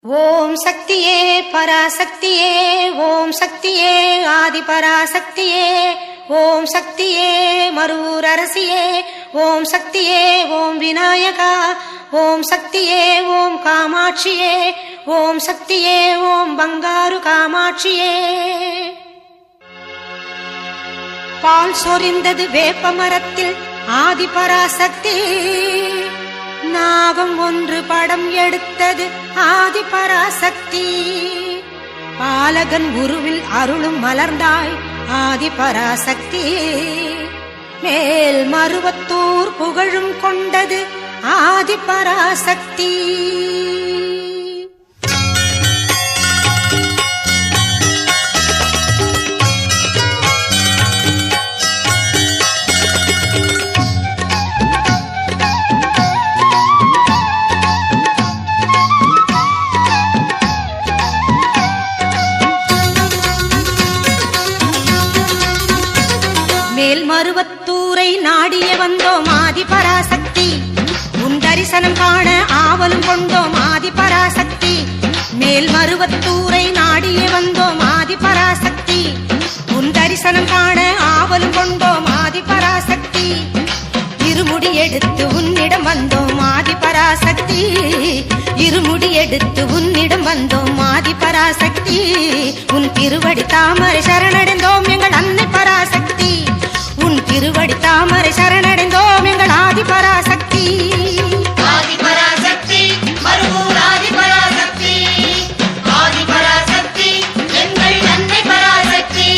ஓம் சக்தியே பராசக்தியே, ஓம் சக்தியே ஆதிபராசக்தியே, ஓம் சக்தியே மருவூர் அரசியே, ஓம் சக்தியே ஓம் விநாயகா, ஓம் சக்தியே ஓம் காமாட்சியே, ஓம் சக்தியே ஓம் பங்காரு காமாட்சியே. பால் சொரிந்தது வேப்ப மரத்தில் ஆதிபராசக்தி, நாகம் ஒன்று படம் எடுத்தது ஆதிபராசக்தி. பாலகன் உருவில் அருளும் மலர்ந்தாய் ஆதிபராசக்தி, மேல் மருவத்தூர் புகழும் கொண்டது ஆதிபராசக்தி. மேல் மருவத்தூரை நாடிய வந்தோம் ஆதிபராசக்தி, உன் தரிசனம் காண ஆவலும் கொண்டோம் ஆதிபராசக்தி. மேல் மருவத்தூரை நாடிய வந்தோம் ஆதிபராசக்தி, உன் தரிசனம் காண ஆவலும் கொண்டோம் ஆதிபராசக்தி. இருமுடி எடுத்து உன்னிடம் வந்தோம் ஆதிபராசக்தி, இருமுடி எடுத்து உன்னிடம் வந்தோம் ஆதிபராசக்தி. உன் திருவடி தாமரை சரணடைந்தோம் எங்கள் அன்னை பராசக்தி, உன் திருவடி தாமரை சரணடைந்தோம் எங்கள் ஆதிபராசக்தி. ஆதிபராசக்தி மருவூர் ஆதிபராசக்தி, ஆதிபராசக்தி எங்கள் அன்னை பராசக்தி.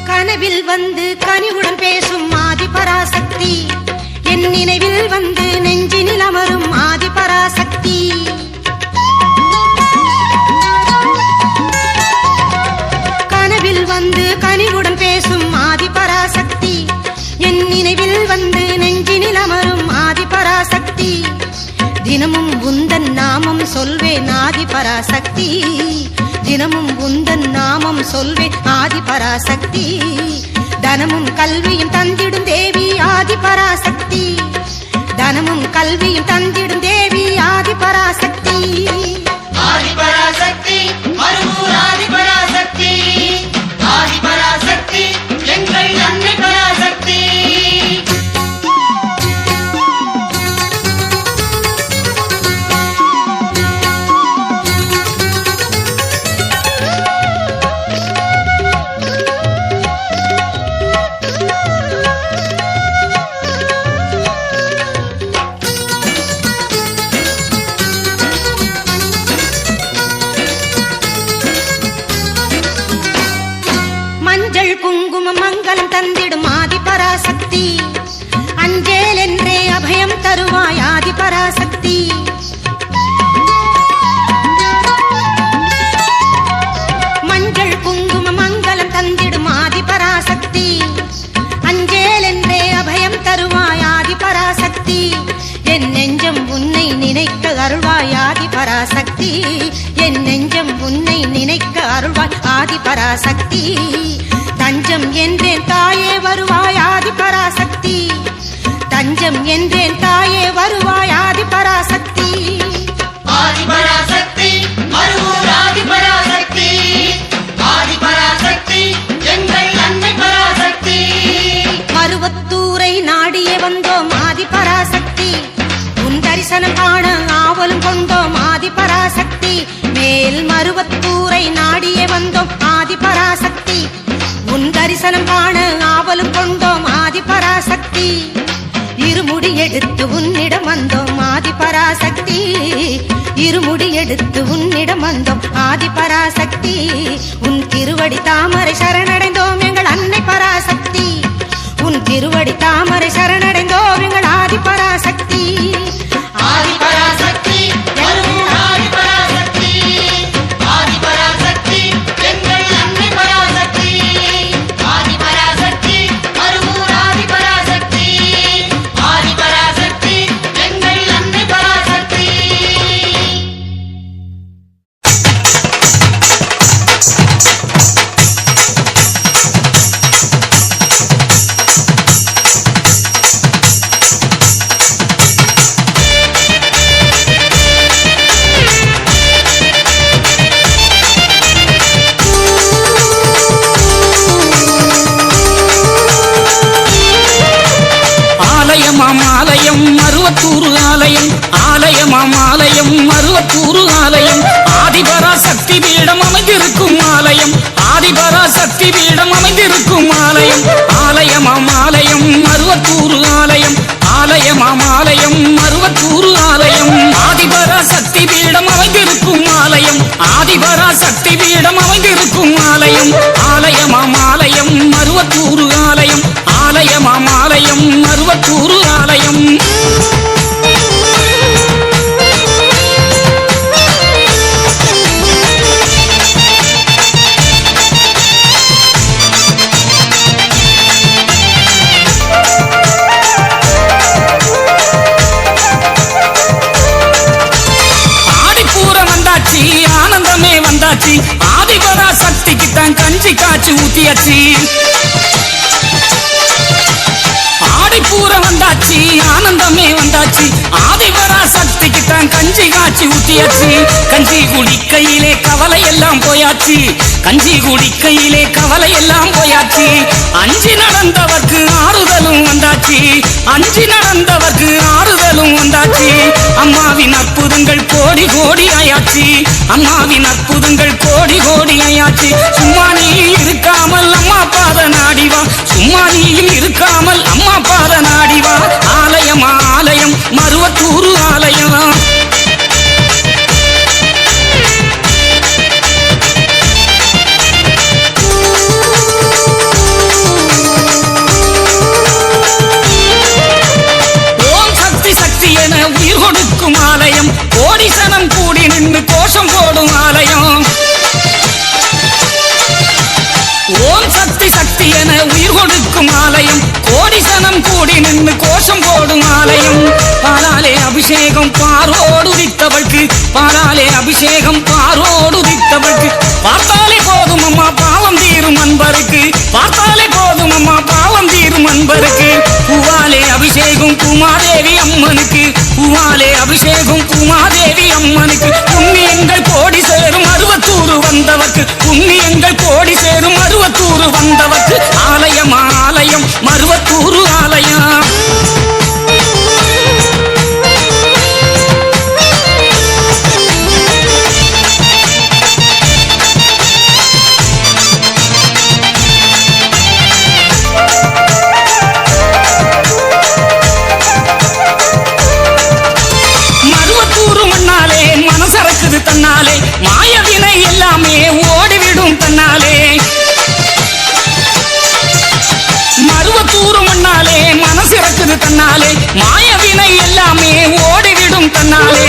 கனவில் வந்து கனிவுடன் பேசும் ஆதிபராசக்தி, என் நினைவில் வந்து நெஞ்சினில் அமரும் ஆதிபராசக்தி. கனவில் வந்து கனிவுடன் பேசும் ஆதிபராசக்தி, என் நினைவில் வந்து நெஞ்சினில் அமரும் ஆதிபராசக்தி. தினமும் உந்தன் நாமம் சொல்வேன் ஆதிபராசக்தி, தினமும் உந்தன் நாமம் சொல்வேன் ஆதிபராசக்தி. தனமும் கல்வியும் தந்திடும் தேவி ஆதிபராசக்தி, தனமும் கல்வியும் தந்திடும் தேவி ஆதிபராசக்தி. ஆதிபராசக்தி மருவூர் ஆதிபராசக்தி, ஆதிபராசக்தி எங்கள் அன்னை பராசக்தி. மஞ்சள் குங்குமம் மங்களம் தந்திடும் ஆதிபராசக்தி, அஞ்சேல் என்றே அபயம் தருவாய் ஆதிபராசக்தி. மஞ்சள் குங்குமம் மங்களம் தந்திடும் ஆதிபராசக்தி, அஞ்சேல் என்றே அபயம் தருவாய் ஆதிபராசக்தி. என் நெஞ்சம் உன்னை நினைக்க அருள்வாய் ஆதிபராசக்தி, என் நெஞ்சம் உன்னை நினைக்க அருள்வாய் ஆதிபராசக்தி. தஞ்சம் என்றேன் தாயே வருவாய் ஆதிபராசக்தி, தஞ்சம் என்றேன் தாயே வருவாய் ஆதிபராசக்தி. ஆதிபராசக்தி மருவூர் ஆதிபராசக்தி, ஆதிபராசக்தி எங்கள் அன்னை பராசக்தி. மருவத்தூரை நாடியே வந்தோம் ஆதிபராசக்தி, உன் தரிசனம் காண ஆவலும் கொண்டோம் ஆதிபராசக்தி. மேல் மருவத்தூரை நாடியே வந்தோம் ஆதிபராசக்தி, உன் தரிசனம் காண ஆவலும் கொண்டோம் ஆதிபராசக்தி. இருமுடி எடுத்து உன்னிடம் வந்தோம் ஆதிபராசக்தி, இருமுடி எடுத்து உன்னிடம் வந்தோம் ஆதிபராசக்தி. உன் திருவடி தாமரை சரணடைந்தோம் எங்கள் அன்னை பராசக்தி, உன் திருவடி தாமரை சரணடைந்தோம் எங்கள் ஆதிபராசக்தி. ஆதிபராசக்தி மருவூர் ஆதிபராசக்தி, ஆதிபராசக்தி எங்கள் அன்னை பராசக்தி. மருவத்தூர் ஆலயம் ஆதிபராசக்தி பீடம் அமைந்திருக்கும் ஆலயம் ஆதிபராசக்தி பீடம் அமைந்திருக்கும் ஆலயம் ஆலயமாம் ஆலயம் மருவத்தூர் ஆலயம் ஆலயமாம் ஆலயம் மருவத்தூர் ஆலயம் ஆதிபராசக்தி பீடம் அமைந்திருக்கும் ஆலயம் ஆதிபராசக்தி பீடம் அமைந்திருக்கும் ஆலயம் ஆலயமாம் ஆலயம் மருவத்தூர் ஆலயம் ஆலயமாம் ஆலயம் மருவத்தூர் ஆலயம் ஆனந்தமே வந்தாச்சு ஆதிபராசக்திக்கு தான் கஞ்சி காய்ச்சி ஊத்தியாச்சு ஆடிப்பூரம் வந்தாச்சு ஆனந்தமே வந்தாச்சு ஆதிபராசக்திக்கு தான் கஞ்சி காய்ச்சி ஊத்தியாச்சு கஞ்சி குடிக்கையிலே கவலை எல்லாம் போயாச்சு கஞ்சி குடிக்கையிலே கவலை எல்லாம் போயாச்சு அஞ்சி நடந்தவர்க்கு ஆறுதலும் வந்தாச்சு அஞ்சி நடந்தவர்க்கு ஆறுதலும் வந்தாச்சு அம்மாவின் அற்புதங்கள் கோடி கோடி ஆயாச்சு அம்மாவின் அற்புதங்கள் கோடி கோடி ஆயாச்சு சும்மா நீ இருக்காமல் அம்மா பாத நாடிவா சும்மா நீயும் இருக்காமல் அம்மா பாத நாடிவா ஆலயம் ஆலயம் மருவத்தூர் ஆலயம் உயிர் கொடுக்கும் ஆலயம் கோடிசனம் கூடி நின்று கோஷம் போடும் ஆலயம் ஓம் சக்தி சக்தி என உயிர் கொடுக்கும் ஆலயம் கோடிசனம் கூடி நின்று கோஷம் போடும் ஆலயம் பாலாலே அபிஷேகம் பாரோடு உதித்தவൾക്ക് பாலாலே அபிஷேகம் பாரோடு உதித்தவൾക്ക് பார்த்தாலே போதும் அம்மா பாவம் தீரும் அன்பருக்கு பார்த்தாலே போதும் அம்மா பாவம் தீரும் அன்பருக்கு பூவாலே அபிஷேகம் பூமாதேவி அம்மனுக்கு பூவாலே அபிஷேகம் பூமாதேவி அம்மனுக்கு புண்ணியங்கள் கோடி சேரும் மருவத்தூர் வந்தவர்க்கு புண்ணியங்கள் கோடி சேரும் மருவத்தூர் வந்தவர்க்கு ஆலயம் ஆலயம் மருவத்தூர் ஆலயம் தன்னாலே மாயவினை எல்லாமே ஓடிவிடும் தன்னாலே மருவத்தூர் மண்ணாலே மனசிறக்குது தன்னாலே மாயவினை எல்லாமே ஓடிவிடும் தன்னாலே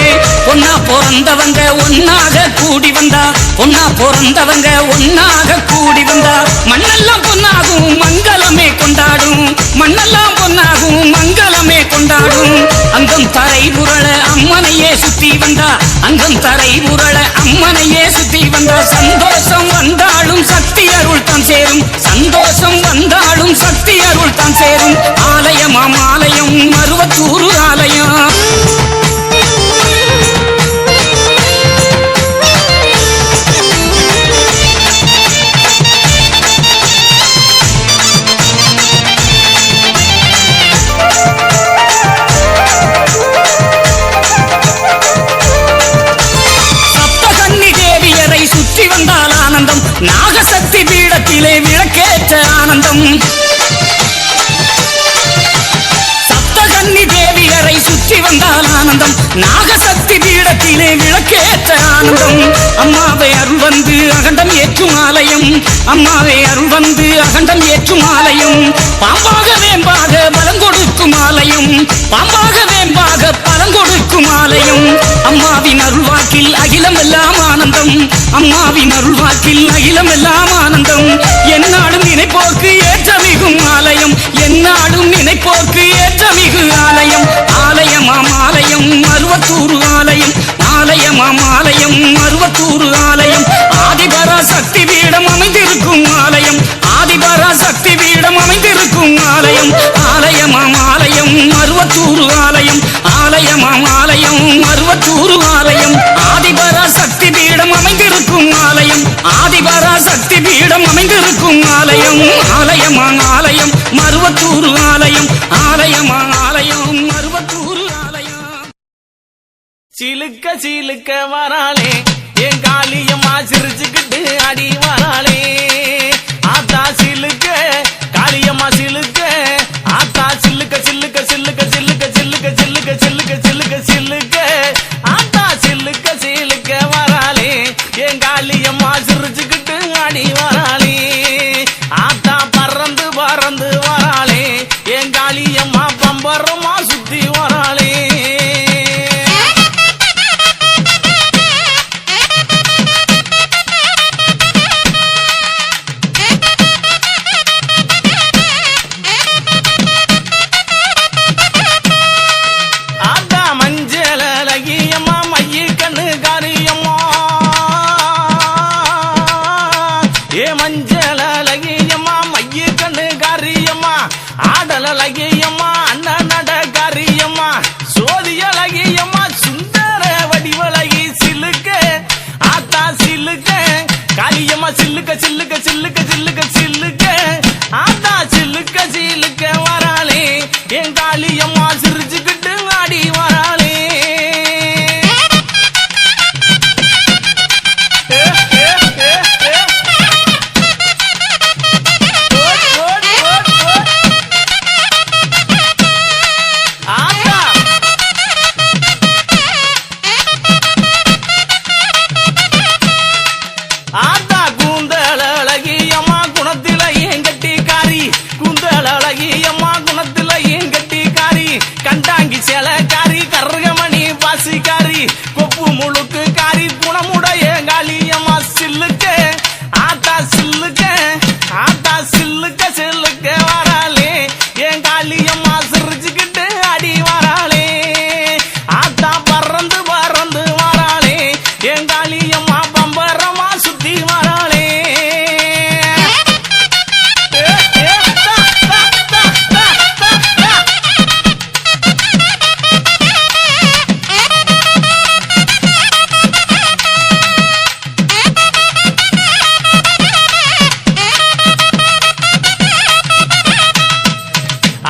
ஒன்னா பிறந்தவங்க ஒன்னாக கூடி வந்தா ஒன்னா பிறந்தவங்க ஒன்னாக கூடி வந்தா மண்ணெல்லாம் பொன்னாகும் மங்களமே கொண்டாடும் மண்ணெல்லாம் பொன்னாகும் மங்களமே கொண்டாடும் அங்கம் தரை புரள அம்மனையே சுத்தி வந்தா அங்கம் தரை புரள அம்மனையே சுத்தி வந்தா சந்தோஷம் வந்தாலும் சக்தி அருள் தான் சேரும் சந்தோஷம் வந்தாலும் சக்தி அருள் தான் சேரும் ஆலயமாம் ஆலயம் மருவத்தூர் ஆலயம் நாகசக்தி பீடத்திலே விளக்கேற்ற ஆனந்தம் சப்தகன்னி தேவியரை சுற்றி வந்தால் ஆனந்தம் நாகசக்தி பீடத்திலே விளக்கேற்ற ஆனந்தம் அம்மாவை அருள் வந்து அகண்டம் ஏற்றும் ஆலயம் அம்மாவை அருள் வந்து அகண்டம் ஏற்றும் ஆலயம் பாம்பாக வேம்பாக பலம் கொடுக்கும் ஆலயம் பாம்பாக வேம்பாக பலம் கொடுக்கும் ஆலயம் அம்மாவின் அருள்வாக்கில் அகிலம் எல்லாம் ஆனந்தம் அம்மாவின் அருள்வாக்கில் அகிலம் எல்லாம் ஆனந்தம் என்னாலும் நினைப்போர்க்கு ஏற்றமிகும் ஆலயம் என்னாலும் நினைப்போர்க்கு ஏற்றமிகு ஆலயம் ஆலயமாம் ஆலயம் மருவத்தூர் ஆலயம் ஆலயமாம் ஆலயம் மருவத்தூர் ஆலயம் ஆதிபராசக்தி பீடம் அமைந்திருக்கும் ஆலயம் ஆதிபராசக்தி பீடம் அமைந்திருக்கும் ஆலயம் ஆலயமாம் ஆலயம் மருவத்தூர் ஆலயம் ஆலயமாம் ஆலயம் மருவத்தூர் ஆலயம் ஆதிபராசக்தி பீடம் அமைந்திருக்கும் ஆலயம் ஆதிபராசக்தி பீடம் அமைந்திருக்கும் ஆலயம் ஆலயமாம் ஆலயம் மருவத்தூர் ஆலயம் ஆலயமாம் ஆலயம் மருவத்தூர் ஆலயம் சீலுக்க சீலுக்க வராளே என் காளியம்மா சிரிச்சுக்கிட்டு அடி வராளே ஆத்தா சிலுக்க காளியம்மா சிலுக்க ஆத்தா சில்லுக்க சில்லுக்க சில்லுக்க சில்லுக்க சில்லுக்க சில்லுக்க சில்லுக்க சில்லுக்க சில்லுக்க ஆத்தா சில்லுக்க சிலுக்க வராளே என் காளியம்மா சிரிச்சுக்கிட்டு அடி வராளே ஆத்தா பறந்து பறந்து வராளே என் காளியம்மா பம்பரமா சுத்தி வராளே மஞ்சளகியம்மா மைய கண்ணு காரியம்மா ஆடலகியம்மா அண்ணனட காரியம்மா சோதியலகியம்மா சுந்தர வடிவலகி சிலுக்க ஆத்தா சிலுக்க காளியம்மா சில்லுக்க சில்லுக்க சில்லுக்க சில்லுக்க சில்லுக்க ஆத்தா சில்லுக்க சிலுக்க வராளே என் காளியம்மா சிரிச்சுக்கிட்டு ஆடி வராளே ஆத்தா கூந்தல் அழகியம்மா குணத்தில ஏன் கட்டிக்காரி கூந்தல் அழகியம்மா குணத்தில ஏன் கட்டிக்காரி கண்டாங்கி சேலக்காரி கருகமணி பாசிக்காரி கொப்பு முழுக்கு காரி குணமுடைய காளியம்மா சில்லுக்க ஆத்தா சில்லுக்க ஆத்தா சில்லுக்க சில்லுக்க வராளே என் காளியம்மா சிரிச்சுக்கிட்டு அடி வராளே ஆத்தா பறந்து பறந்து வராளே என் காளியம்மா பம்பரமா சுத்தி வராளே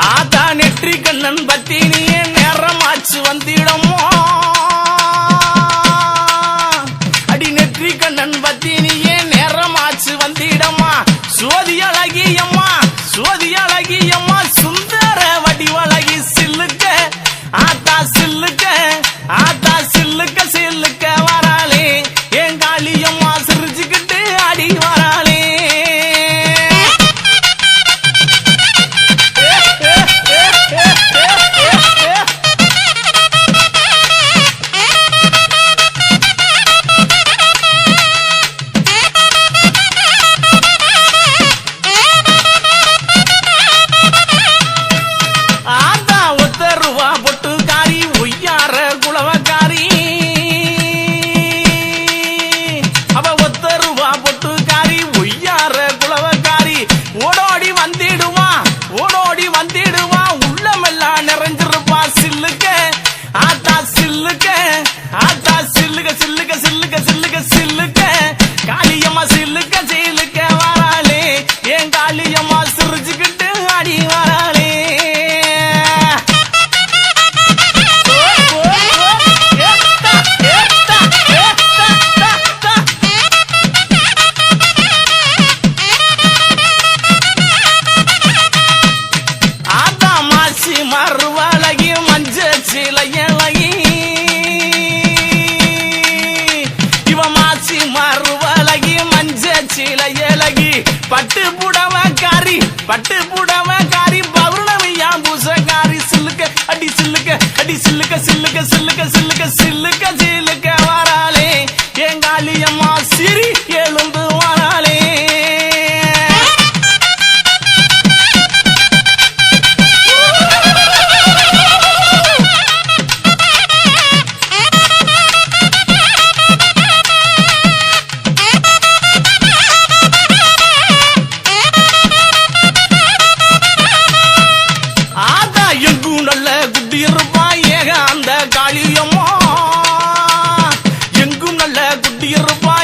ஆத்தா நெற்றி கண்ணன் பத்தினியே நேரமாச்சு வந்திடமோ அடி நெற்றி கண்ணன் பத்தினியே நேரமாச்சு வந்திடம்மா சோதி அழகியம்மா சோதி அழகியம்மா சுந்தர வடிவழகி சில்லுக்க ஆத்தா சில்லுக்க ஆத்தா சில்லுக்க சில்லுக்க வராளே என் காளியம்மா சிரிச்சுக்கிட்டு அடி வராளே ஆத்தா ஒத்த ரூபா பொட்டுக்காரி ஒய்யார குளவக்காரி அவ ஒத்த ரூபா பொட்டுக்காரி ஒய்யார குளவக்காரி ஓடோடி வந்திடுவா ஓடோடி வந்திடுவா உள்ளமெல்லாம் நிறைஞ்சிருப்பா சில்லுக்க ஆத்தா சில்லுக்க ஆத்தா சில்லுக்க சில்லுக்க சில்லுக்க சில்லுக்க சில்லுக்க காளியம்மா சில்லுக்க சில்லுக்க வராளே என் காளியம்மா சிரிச்சுக்கிட்டு அடி வராளே ஆத்தா மாசி மறுவழகி மஞ்ச சிலையழகி இவ மாசி மறுவழகி மஞ்ச சிலையழகி பட்டு புடவக்காரி பட்டு புடவக்காரி பௌர்ணமியா பூசக்காரி சில்லுக்க அடி சில்லுக்க அடி சில்லுக்க சில்லுக்க சில்லுக்க சில்லுக்க சில்லுக்க சில்லுக்க வராளே என் காளியம்மா சிரி எழுந்து வராளே ஆத்தா எங்கும் நல்ல குட்டி இருப்பா ஏக அந்த காளியம்மா எங்கும் நல்ல குட்டி இருப்பா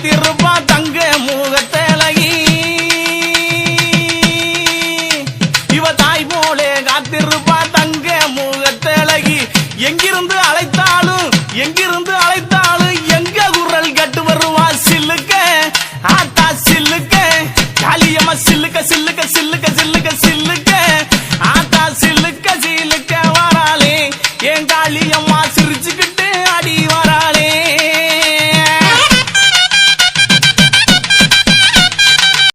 வைத்திருப்பா தங்க முகத்தழகி இவ தாய் போலே